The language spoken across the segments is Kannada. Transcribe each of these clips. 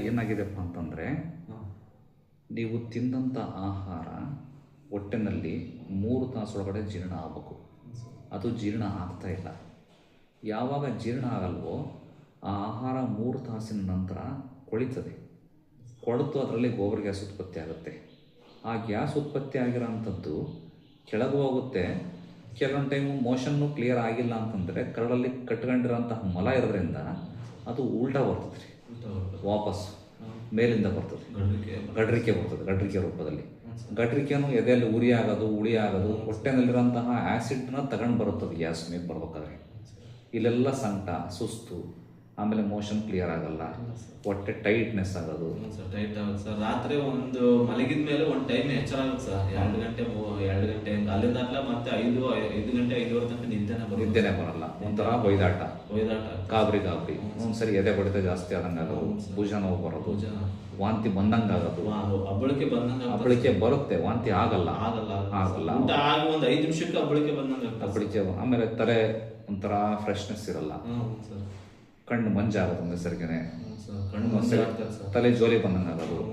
ಏನಾಗಿದೆಪ್ಪ ಅಂತಂದರೆ, ನೀವು ತಿಂದಂಥ ಆಹಾರ ಹೊಟ್ಟೆನಲ್ಲಿ 3 ತಾಸೊಳಗಡೆ ಜೀರ್ಣ ಆಗಬೇಕು. ಅದು ಜೀರ್ಣ ಆಗ್ತಾ ಇಲ್ಲ. ಯಾವಾಗ ಜೀರ್ಣ ಆಗಲ್ವೋ ಆ ಆಹಾರ 3 ತಾಸಿನ ನಂತರ ಕೊಳಿತದೆ. ಕೊಳೆತು ಅದರಲ್ಲಿ ಗೋಬರ್ ಗ್ಯಾಸ್ ಉತ್ಪತ್ತಿ ಆಗುತ್ತೆ. ಆ ಗ್ಯಾಸ್ ಉತ್ಪತ್ತಿ ಆಗಿರೋಂಥದ್ದು ಕೆಳಗೆ ಹೋಗುತ್ತೆ. ಕೆಲವೊಂದು ಟೈಮು ಮೋಷನ್ನು ಕ್ಲಿಯರ್ ಆಗಿಲ್ಲ ಅಂತಂದರೆ ಕರಳಲ್ಲಿ ಕಟ್ಕೊಂಡಿರೋಂತಹ ಮಲ ಇರೋದ್ರಿಂದ ಅದು ಉಲ್ಟಾ ಬರ್ತದೆ ರೀ, ವಾಪಸ್ ಮೇಲಿಂದ ಬರ್ತದೆ, ಗಡ್ರಿಕೆ ಬರ್ತದೆ. ಗಡ್ರಿಕೆ ರೂಪದಲ್ಲಿ ಗಡ್ರಿಕೆನೂ ಎದೆಯಲ್ಲಿ ಉರಿ ಆಗೋದು, ಹುಳಿ ಆಗೋದು, ಹೊಟ್ಟೆನಲ್ಲಿರೋಂತಹ ಆ್ಯಸಿಡ್ನ ತಗೊಂಡು ಬರುತ್ತದೆ ಗ್ಯಾಸ್ ಮೇಲೆ ಬರ್ಬೇಕಾದ್ರೆ. ಇಲ್ಲೆಲ್ಲ ಸಂಕಟ, ಸುಸ್ತು, ಆಮೇಲೆ ಮೋಷನ್ ಕ್ಲಿಯರ್ ಆಗಲ್ಲ, ಹೊಟ್ಟೆ ಟೈಟ್ನೆಸ್ ಆಗೋದು. ಟೈಟ್ ಆಗುತ್ತೆ ಸರ್. ರಾತ್ರಿ ಒಂದು ಮಲಗಿದ ಮೇಲೆ ಒಂದು ಟೈಮ್ ಎಚ್ಚರ ಆಗುತ್ತೆ ಸರ್. 2 ಗಂಟೆ 2 ಗಂಟೆ ಅಲ್ಲಿಂದ ಮತ್ತೆ 5 ಗಂಟೆ 5:30 ತನಕ ನಿದ್ದೆನೇ ಬರಲ್ಲ. ಒಂಥರ ಬೈದಾಟ, ಗಾಬರಿ. ಒಂದ್ಸರಿ ಎದೆ ಬಡಿತ ಜಾಸ್ತಿ ಆದಂಗೆ ಆಗೋದು, ಭುಜ ನೋವು ಬರೋದು, ವಾಂತಿ ಬಂದಂಗೆ ಆಗೋದು. ಅಬ್ಬಳಿಕೆ ಬರುತ್ತೆ, ವಾಂತಿ ಆಗಲ್ಲ. ಒಂದು 5 ನಿಮಿಷಕ್ಕೆ ಅಬ್ಬಳಿಕೆ. ಆಮೇಲೆ ತಲೆ ಒಂಥರ ಫ್ರೆಶ್ನೆಸ್ ಇರಲ್ಲ, ಕಣ್ಣು ಮಂಜಾಗೋದು, ಒಂದ್ಸರಿಗೆನೆ ತಲೆ ಜೋಲಿ ಬಂದಂಗೆ ಆಗೋದು,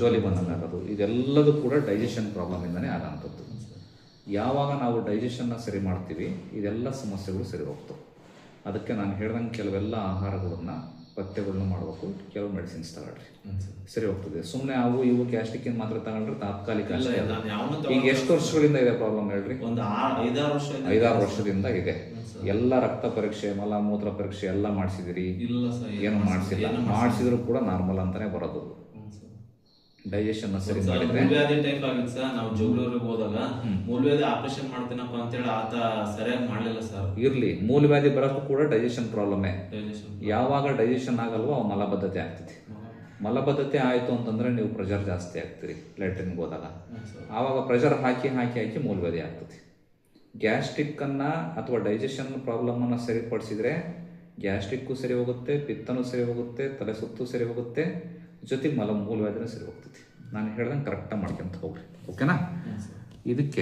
ಜೋಲಿ ಬಂದಂಗೆ ಆಗೋದು. ಇದೆಲ್ಲದೂ ಕೂಡ ಡೈಜೆಷನ್ ಪ್ರಾಬ್ಲಮ್ ಇಂದನೇ ಆಗೋಂಥದ್ದು. ಯಾವಾಗ ನಾವು ಡೈಜೆಷನ್ನ ಸರಿ ಮಾಡ್ತೀವಿ ಇದೆಲ್ಲ ಸಮಸ್ಯೆಗಳು ಸರಿ ಹೋಗ್ತವೆ. ಅದಕ್ಕೆ ನಾನು ಹೇಳ್ದಂಗೆ ಕೆಲವೆಲ್ಲ ಆಹಾರಗಳನ್ನ ಪಥ್ಯಗಳನ್ನ ಮಾಡಬೇಕು, ಕೆಲವು ಮೆಡಿಸಿನ್ಸ್ ತಗೊಳ್ರಿ, ಸರಿ ಹೋಗ್ತದೆ. ಸುಮ್ಮನೆ ಅವು ಇವು ಗ್ಯಾಸ್ಟ್ರಿಕ್ ಮಾತ್ರ ತಗೊಂಡ್ರೆ ತಾತ್ಕಾಲಿಕ ಅಷ್ಟೇ. ಈಗ ಎಷ್ಟು ವರ್ಷಗಳಿಂದ ಇದೆ ಪ್ರಾಬ್ಲಮ್ ಹೇಳ್ರಿ? 5-6 ವರ್ಷದಿಂದ ಇದೆ. ಎಲ್ಲ ರಕ್ತ ಪರೀಕ್ಷೆ, ಮಲ ಮೂತ್ರ ಪರೀಕ್ಷೆ ಎಲ್ಲ ಮಾಡಿಸಿದಿರಿ? ಏನು ಮಾಡಿಸಿಲ್ಲ. ಮಾಡಿಸಿದ್ರು ಕೂಡ ನಾರ್ಮಲ್ ಅಂತಾನೆ ಬರೋದು. ಡೈಜೆಷನ್ ಸರಿ ಮಾಡಿದ್ರೆ ಮೂಲವ್ಯಾಧಿ ಟೈಪ್ ಆಗಿತ್ತು ಸರ್. ನಾವು ಜೋಗ್ಳೂರಿಗೆ ಹೋದಾಗ ಮೂಲವ್ಯಾಧಿ ಆಪರೇಷನ್ ಮಾಡ್ತೀನಪ್ಪ ಅಂತೇಳಿ ಆತ ಸರಿಯಾಗಿ ಮಾಡಲಿಲ್ಲ ಸರ್. ಇರ್ಲಿ, ಮೂಲವ್ಯಾಧಿ ಬರೋಕ್ಕೂ ಕೂಡ ಡೈಜೆಷನ್ ಪ್ರಾಬ್ಲಮ್ಮೇ. ಯಾವಾಗ ಡೈಜೆಷನ್ ಆಗಲ್ವೋ ಮಲಬದ್ಧತೆ ಆಗ್ತದೆ. ಮಲಬದ್ಧತೆ ಆಯಿತು ಅಂತಂದ್ರೆ ನೀವು ಪ್ರೆಷರ್ ಜಾಸ್ತಿ ಆಗ್ತೀರಿ ಲ್ಯಾಟ್ರಿನ್ಗೆ ಹೋದಾಗ. ಆವಾಗ ಪ್ರೆಷರ್ ಹಾಕಿ ಮೂಲವ್ಯಾಧಿ ಆಗ್ತದೆ. ಗ್ಯಾಸ್ಟ್ರಿಕ್ಕನ್ನು ಅಥವಾ ಡೈಜೆಷನ್ ಪ್ರಾಬ್ಲಮನ್ನು ಸರಿಪಡಿಸಿದ್ರೆ ಗ್ಯಾಸ್ಟ್ರಿಕ್ಕು ಸರಿ ಹೋಗುತ್ತೆ, ಪಿತ್ತನೂ ಸರಿ ಹೋಗುತ್ತೆ, ತಲೆ ಸುತ್ತು ಸರಿ ಹೋಗುತ್ತೆ, ಜೊತೆಗೆ ಮೂಲವ್ಯಾಧಿನೂ ಸರಿ ಹೋಗ್ತದೆ. ನಾನು ಹೇಳ್ದಂಗೆ ಕರೆಕ್ಟಾಗಿ ಮಾಡ್ಕೊಂತ ಹೋಗ್ರಿ, ಓಕೆನಾ? ಇದಕ್ಕೆ